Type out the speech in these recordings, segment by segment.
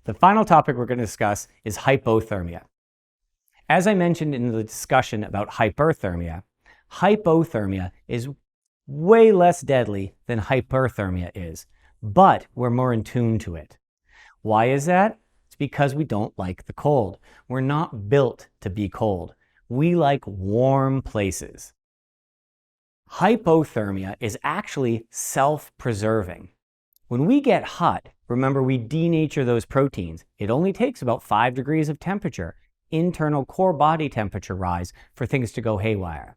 The final topic we're going to discuss is hypothermia. As I mentioned in the discussion about hyperthermia, hypothermia is way less deadly than hyperthermia is, but we're more in tune to it. Why is that? It's because we don't like the cold. We're not built to be cold. We like warm places. Hypothermia is actually self-preserving. When we get hot, remember we denature those proteins. It only takes about 5 degrees of temperature, internal core body temperature rise, for things to go haywire.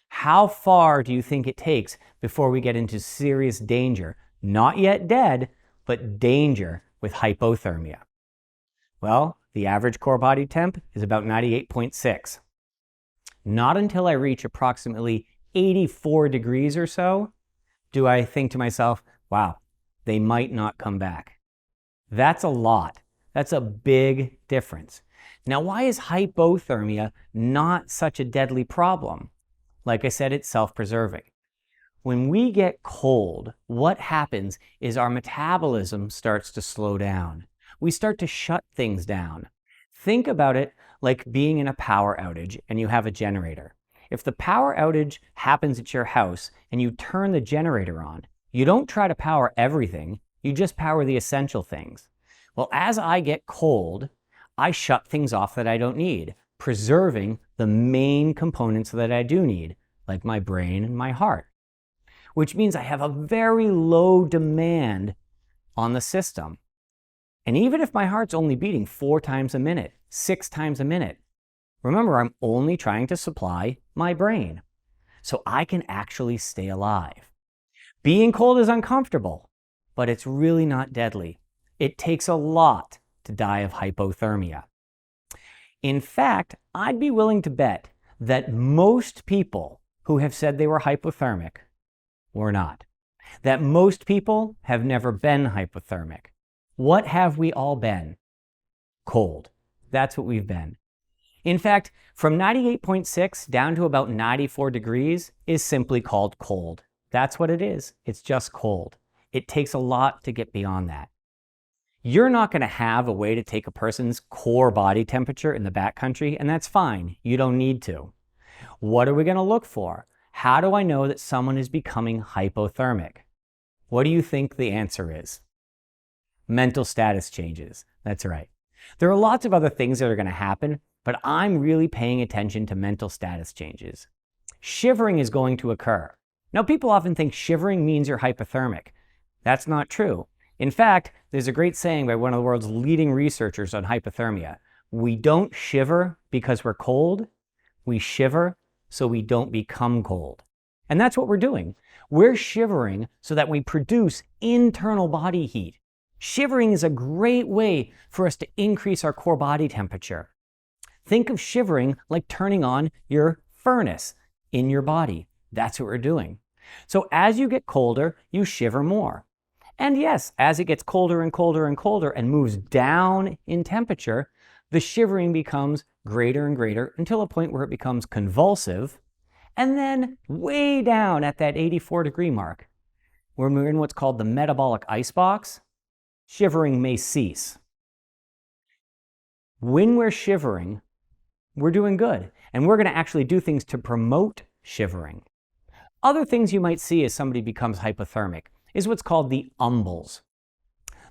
How far do you think it takes before we get into serious danger? Not yet dead, but danger with hypothermia. Well, the average core body temp is about 98.6. Not until I reach approximately 84 degrees or so do I think to myself, wow, they might not come back. That's a lot. That's a big difference. Now, why is hypothermia not such a deadly problem? Like I said, it's self-preserving. When we get cold, what happens is our metabolism starts to slow down. We start to shut things down. Think about it like being in a power outage and you have a generator. If the power outage happens at your house and you turn the generator on, you don't try to power everything, you just power the essential things. Well, as I get cold, I shut things off that I don't need, preserving the main components that I do need, like my brain and my heart, which means I have a very low demand on the system. And even if my heart's only beating 4 times a minute, 6 times a minute, remember, I'm only trying to supply my brain, so I can actually stay alive. Being cold is uncomfortable, but it's really not deadly. It takes a lot to die of hypothermia. In fact, I'd be willing to bet that most people who have said they were hypothermic were not. That most people have never been hypothermic. What have we all been? Cold. That's what we've been. In fact, from 98.6 down to about 94 degrees is simply called cold. That's what it is. It's just cold. It takes a lot to get beyond that. You're not going to have a way to take a person's core body temperature in the backcountry, and that's fine. You don't need to. What are we going to look for? How do I know that someone is becoming hypothermic? What do you think the answer is? Mental status changes. That's right. There are lots of other things that are going to happen, but I'm really paying attention to mental status changes. Shivering is going to occur. Now, people often think shivering means you're hypothermic. That's not true. In fact, there's a great saying by one of the world's leading researchers on hypothermia. We don't shiver because we're cold. We shiver so we don't become cold. And that's what we're doing. We're shivering so that we produce internal body heat. Shivering is a great way for us to increase our core body temperature. Think of shivering like turning on your furnace in your body. That's what we're doing. So as you get colder, you shiver more. And yes, as it gets colder and colder and colder and moves down in temperature, the shivering becomes greater and greater until a point where it becomes convulsive. And then way down at that 84-degree mark, when we're in what's called the metabolic icebox, shivering may cease. When we're shivering, we're doing good. And we're going to actually do things to promote shivering. Other things you might see as somebody becomes hypothermic is what's called the umbles.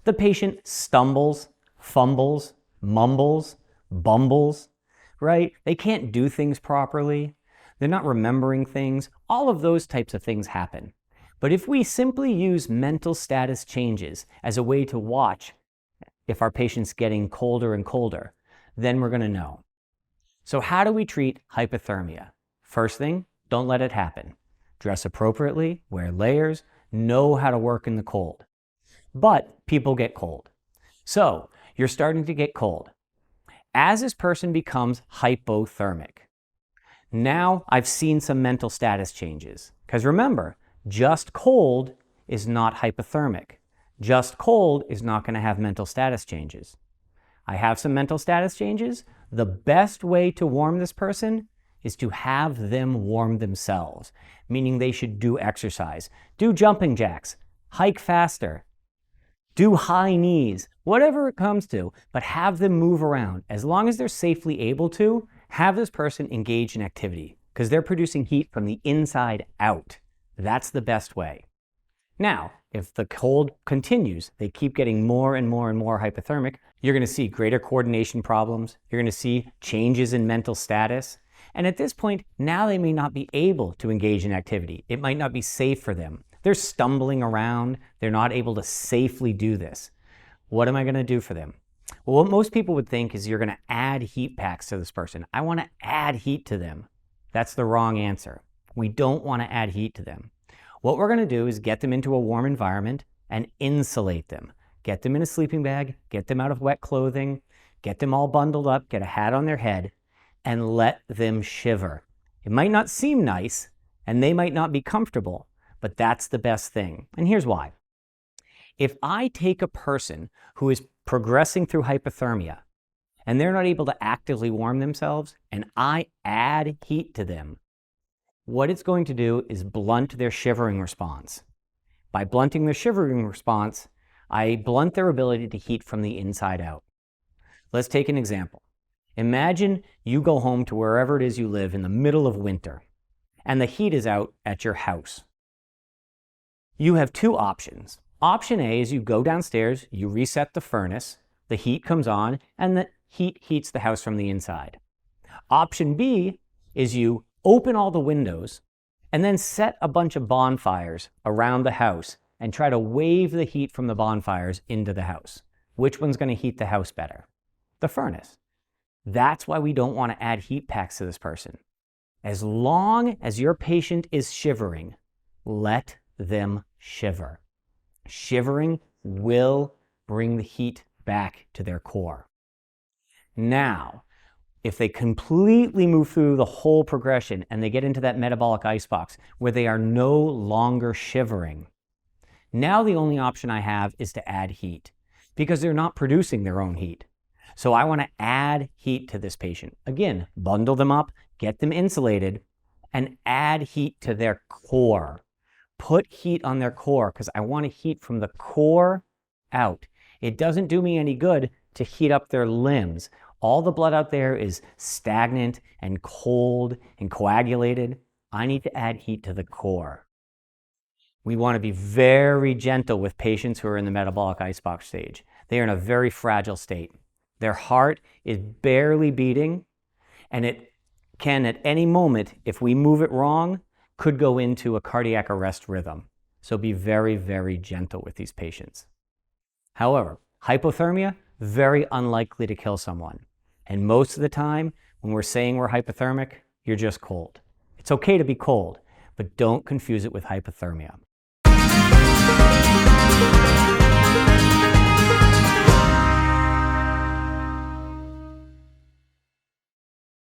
The patient stumbles, fumbles, mumbles, bumbles, right? They can't do things properly. They're not remembering things. All of those types of things happen. But if we simply use mental status changes as a way to watch if our patient's getting colder and colder, then we're going to know. So how do we treat hypothermia? First thing, don't let it happen. Dress appropriately, wear layers, know how to work in the cold. But people get cold. So you're starting to get cold. As this person becomes hypothermic, now I've seen some mental status changes. Because remember, just cold is not hypothermic. Just cold is not going to have mental status changes. I have some mental status changes. The best way to warm this person is to have them warm themselves, meaning they should do exercise, do jumping jacks, hike faster, Do high knees, whatever it comes to, but have them move around. As long as they're safely able to, have this person engage in activity because they're producing heat from the inside out. That's the best way. Now, if the cold continues, they keep getting more and more and more hypothermic, you're going to see greater coordination problems. You're going to see changes in mental status. And at this point, now they may not be able to engage in activity. It might not be safe for them. They're stumbling around. They're not able to safely do this. What am I going to do for them? Well, what most people would think is you're going to add heat packs to this person. I want to add heat to them. That's the wrong answer. We don't want to add heat to them. What we're going to do is get them into a warm environment and insulate them. Get them in a sleeping bag, get them out of wet clothing, get them all bundled up, get a hat on their head, and let them shiver. It might not seem nice, and they might not be comfortable, but that's the best thing. And here's why. If I take a person who is progressing through hypothermia and they're not able to actively warm themselves and I add heat to them, what it's going to do is blunt their shivering response. By blunting their shivering response, I blunt their ability to heat from the inside out. Let's take an example. Imagine you go home to wherever it is you live in the middle of winter and the heat is out at your house. You have two options. Option A is you go downstairs, you reset the furnace, the heat comes on, and the heat heats the house from the inside. Option B is you open all the windows and then set a bunch of bonfires around the house and try to wave the heat from the bonfires into the house. Which one's going to heat the house better? The furnace. That's why we don't want to add heat packs to this person. As long as your patient is shivering, let them shiver. Shivering will bring the heat back to their core. Now, if they completely move through the whole progression and they get into that metabolic icebox where they are no longer shivering, now the only option I have is to add heat because they're not producing their own heat. So I want to add heat to this patient. Again, bundle them up, get them insulated, and add heat to their core. Put heat on their core because I want to heat from the core out. It doesn't do me any good to heat up their limbs. All the blood out there is stagnant and cold and coagulated. I need to add heat to the core. We want to be very gentle with patients who are in the metabolic icebox stage. They are in a very fragile state. Their heart is barely beating, and it can at any moment, if we move it wrong, could go into a cardiac arrest rhythm. So be very, very gentle with these patients. However, hypothermia, very unlikely to kill someone. And most of the time, when we're saying we're hypothermic, you're just cold. It's okay to be cold, but don't confuse it with hypothermia.